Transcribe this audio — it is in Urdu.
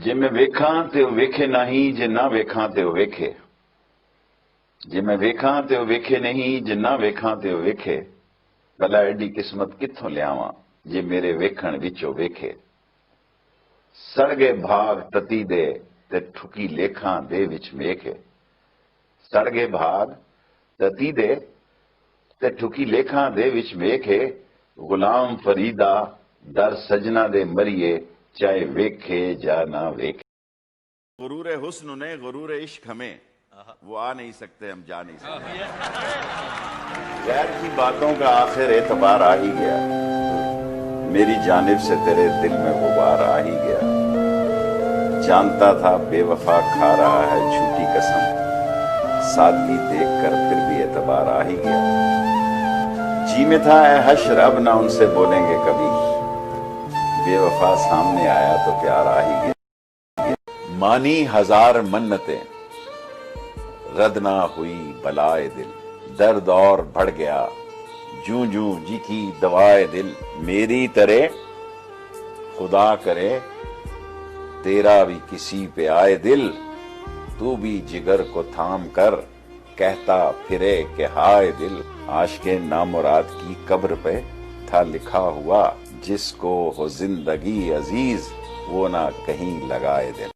ਜੇ ਮੈਂ ਵੇਖਾਂ ਤੇ ਉਹ ਵੇਖੇ ਨਹੀਂ, ਜੇ ਨਾ ਵੇਖਾਂ ਤੇ ਉਹ ਵੇਖੇ। ਜੇ ਮੈਂ ਵੇਖਾਂ ਤੇ ਉਹ ਵੇਖੇ ਨਹੀਂ, ਜੇ ਨਾ ਵੇਖਾਂ ਤੇ ਉਹ ਵੇਖੇ। ਭਲਾ ਐਡੀ ਕਿਸਮਤ ਕਿੱਥੋਂ ਲਿਆਵਾਂ ਜੇ ਮੇਰੇ ਵੇਖਣ ਵਿੱਚੋਂ ਵੇਖੇ। ਸੜ ਗਏ ਭਾਗ ਤਤੀ ਦੇ ਤੇ ਠੁਕੀ ਲੇਖਾਂ ਦੇ ਵਿੱਚ ਮੇਖੇ। ਸੜ ਗਏ ਭਾਗ ਤਤੀ ਦੇ ਤੇ ਠੁਕੀ ਲੇਖਾਂ ਦੇ ਵਿੱਚ ਮੇਖੇ। ਗੁਲਾਮ ਫਰੀਦਾ در سجنا دے مریے چاہے ویکھے جا نہ ویکھے۔ غرور حسن نے غرور عشق ہمیں وہ آ نہیں سکتے ہم جا نہیں سکتے۔ غیر کی باتوں کا آخر اعتبار آ ہی گیا، میری جانب سے تیرے دل میں غبار آ ہی گیا۔ جانتا تھا بے وفا کھا رہا ہے جھوٹی قسم، سادگی دیکھ کر پھر بھی اعتبار آ ہی گیا۔ جی میں تھا اے حشر اب نہ ان سے بولیں گے کبھی، بے وفا سامنے آیا تو پیار آ ہی گیا۔ مانی ہزار منتیں رد نہ ہوئی بلائے دل، درد اور بڑھ گیا جوں جوں جی کی دوائے دل۔ میری طرح خدا کرے تیرا بھی کسی پہ آئے دل، تو بھی جگر کو تھام کر کہتا پھرے کہ ہائے دل۔ عاشق نامراد کی قبر پہ تھا لکھا ہوا، جس کو ہو زندگی عزیز وہ نہ کہیں لگائے دل۔